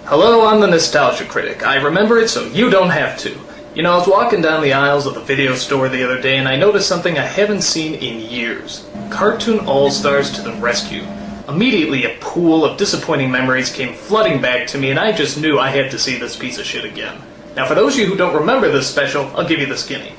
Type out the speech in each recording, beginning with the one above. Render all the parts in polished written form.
Hello, I'm the Nostalgia Critic. I remember it so you don't have to. You know, I was walking down the aisles of the video store the other day and I noticed something I haven't seen in years. Cartoon All-Stars to the rescue. Immediately a pool of disappointing memories came flooding back to me and I just knew I had to see this piece of shit again. Now for those of you who don't remember this special, I'll give you the skinny.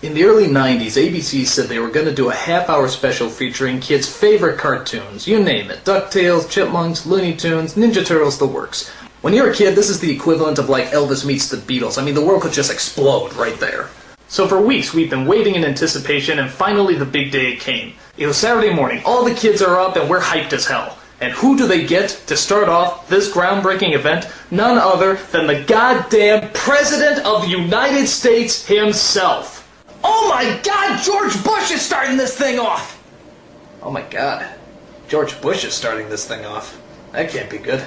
In the early 90s, ABC said they were going to do a half-hour special featuring kids' favorite cartoons. You name it. DuckTales, Chipmunks, Looney Tunes, Ninja Turtles, the works. When you're a kid, this is the equivalent of like Elvis meets the Beatles. I mean, the world could just explode right there. So for weeks, we've been waiting in anticipation, and finally the big day came. It was Saturday morning. All the kids are up, and we're hyped as hell. And who do they get to start off this groundbreaking event? None other than the goddamn President of the United States himself. Oh my God, George Bush is starting this thing off! Oh my God, George Bush is starting this thing off. That can't be good.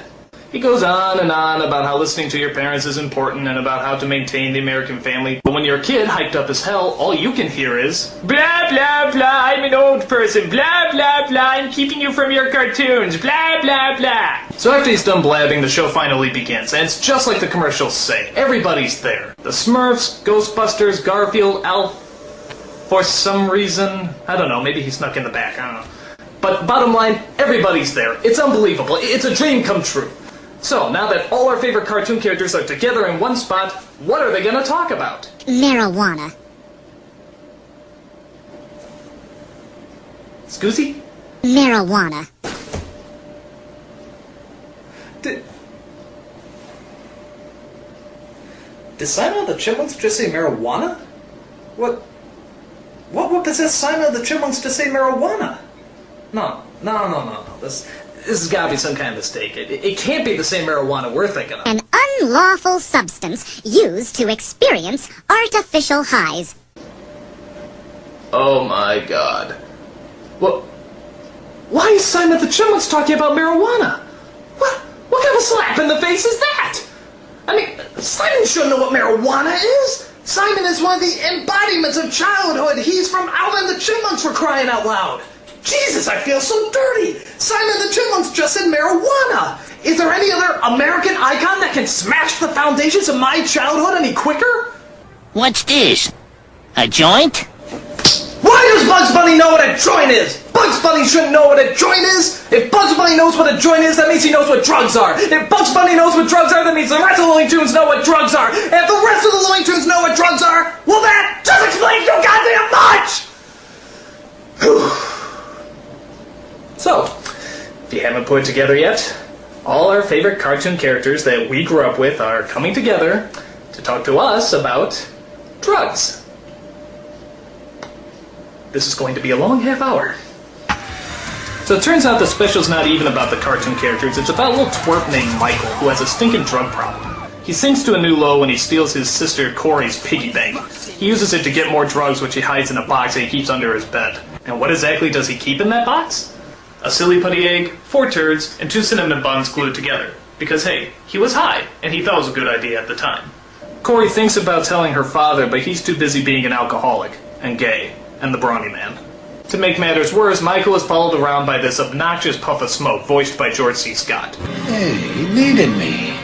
He goes on and on about how listening to your parents is important and about how to maintain the American family. But when you're a kid, hyped up as hell, all you can hear is blah, blah, blah, I'm an old person, blah, blah, blah, I'm keeping you from your cartoons, blah, blah, blah. So after he's done blabbing, the show finally begins, and it's just like the commercials say. Everybody's there. The Smurfs, Ghostbusters, Garfield, Alf, for some reason. I don't know, maybe he snuck in the back, I don't know. But bottom line, everybody's there. It's unbelievable. It's a dream come true. So, now that all our favorite cartoon characters are together in one spot, what are they going to talk about? Marijuana. Scoozy? Marijuana. Did Simon the Chipmunks just say marijuana? What possessed Simon the Chipmunks to say marijuana? No. This has got to be some kind of mistake. It can't be the same marijuana we're thinking of. An unlawful substance used to experience artificial highs. Oh my God. Why is Simon the Chipmunks talking about marijuana? What kind of slap in the face is that? I mean, Simon shouldn't know what marijuana is. Simon is one of the embodiments of childhood. He's from Alvin the Chipmunks, for crying out loud. Jesus, I feel so dirty! Simon the Chipmunks just said marijuana! Is there any other American icon that can smash the foundations of my childhood any quicker? What's this? A joint? Why does Bugs Bunny know what a joint is? Bugs Bunny shouldn't know what a joint is! If Bugs Bunny knows what a joint is, that means he knows what drugs are! If Bugs Bunny knows what drugs are, that means the rest of the Looney Tunes know what drugs are! And if the rest of the Looney Tunes know what drugs are, well that just explains so goddamn much! So, if you haven't put it together yet, all our favorite cartoon characters that we grew up with are coming together to talk to us about drugs. This is going to be a long half hour. So it turns out the special's not even about the cartoon characters, it's about a little twerp named Michael who has a stinking drug problem. He sinks to a new low when he steals his sister Corey's piggy bank. He uses it to get more drugs, which he hides in a box that he keeps under his bed. And what exactly does he keep in that box? A silly putty egg, 4 turds, and 2 cinnamon buns glued together. Because hey, he was high, and he thought it was a good idea at the time. Corey thinks about telling her father, but he's too busy being an alcoholic, and gay, and the brawny man. To make matters worse, Michael is followed around by this obnoxious puff of smoke, voiced by George C. Scott. Hey, he needed me.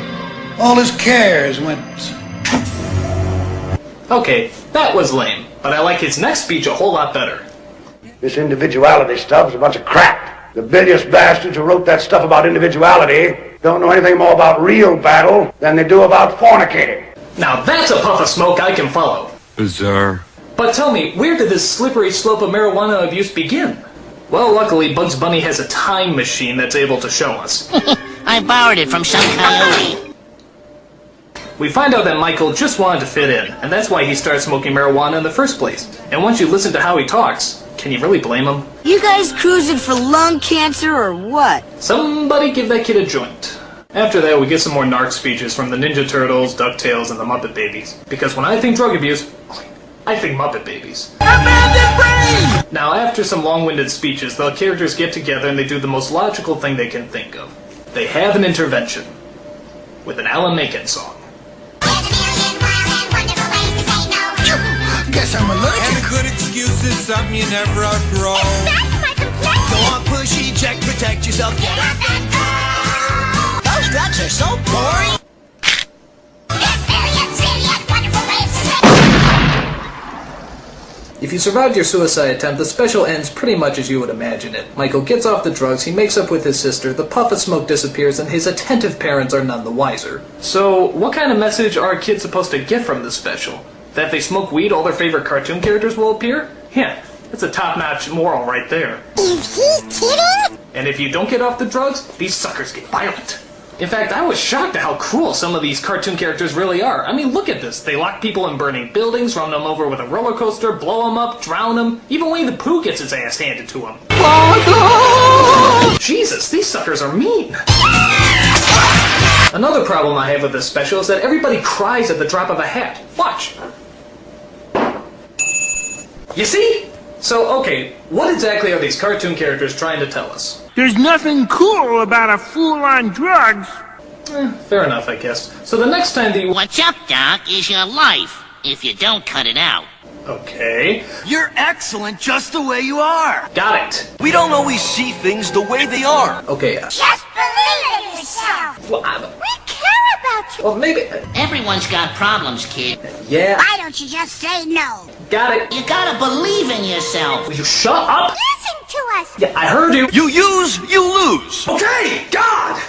All his cares went... Okay, that was lame, but I like his next speech a whole lot better. This individuality stuff's a bunch of crap. The bilious bastards who wrote that stuff about individuality don't know anything more about real battle than they do about fornicating. Now that's a puff of smoke I can follow. Bizarre. But tell me, where did this slippery slope of marijuana abuse begin? Well, luckily, Bugs Bunny has a time machine that's able to show us. I borrowed it from some coyote. We find out that Michael just wanted to fit in, and that's why he started smoking marijuana in the first place. And once you listen to how he talks, can you really blame him? You guys cruising for lung cancer or what? Somebody give that kid a joint. After that, we get some more narc speeches from the Ninja Turtles, DuckTales, and the Muppet Babies. Because when I think drug abuse, I think Muppet Babies. Abandoned brain! Now, after some long-winded speeches, the characters get together and they do the most logical thing they can think of. They have an intervention. With an Alan Menken song. Guess I'm allergic. And a good excuse is something you never outgrow. That's my complexion! Go on, pushy, check, protect yourself. Get up and go! Drugs are so boring. If you survived your suicide attempt, the special ends pretty much as you would imagine it. Michael gets off the drugs, he makes up with his sister, the puff of smoke disappears, and his attentive parents are none the wiser. So, what kind of message are kids supposed to get from this special? That if they smoke weed, all their favorite cartoon characters will appear? Yeah, that's a top-notch moral right there. Is he kidding? And if you don't get off the drugs, these suckers get violent. In fact, I was shocked at how cruel some of these cartoon characters really are. I mean, look at this. They lock people in burning buildings, run them over with a roller coaster, blow them up, drown them. Even Winnie the Pooh gets his ass handed to him. Jesus, these suckers are mean. Another problem I have with this special is that everybody cries at the drop of a hat. Watch. You see? So, okay, what exactly are these cartoon characters trying to tell us? There's nothing cool about a fool on drugs. Fair enough, I guess. So the next time the... What's up, Doc, is your life, if you don't cut it out. Okay. You're excellent just the way you are. Got it. We don't always see things the way they are. Okay. Just believe in yourself. Well, We care about you. well, maybe... Everyone's got problems, kid. Yeah. Why don't you just say no? Got it. You gotta believe in yourself. Will you shut up? Listen to us. Yeah, I heard you. You use, you lose. Okay, God!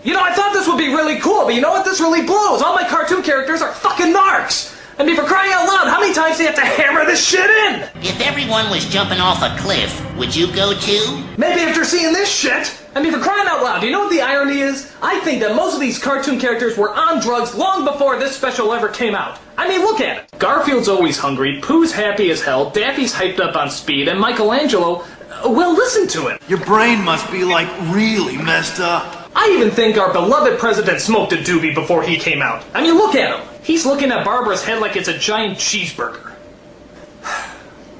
You know, I thought this would be really cool, but you know what? This really blows. All my cartoon characters are fucking narcs. I mean, for crying out loud, how many times do you have to hammer this shit in? If everyone was jumping off a cliff, would you go too? Maybe after seeing this shit. I mean, for crying out loud, do you know what the irony is? I think that most of these cartoon characters were on drugs long before this special ever came out. I mean, look at it. Garfield's always hungry, Pooh's happy as hell, Daffy's hyped up on speed, and Michelangelo, well, listen to him. Your brain must be like really messed up. I even think our beloved president smoked a doobie before he came out. I mean, look at him. He's looking at Barbara's head like it's a giant cheeseburger.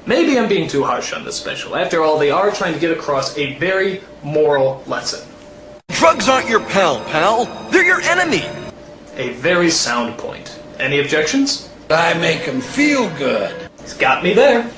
Maybe I'm being too harsh on this special. After all, they are trying to get across a very moral lesson. Drugs aren't your pal. They're your enemy. A very sound point. Any objections? I make 'em feel good. He's got me there.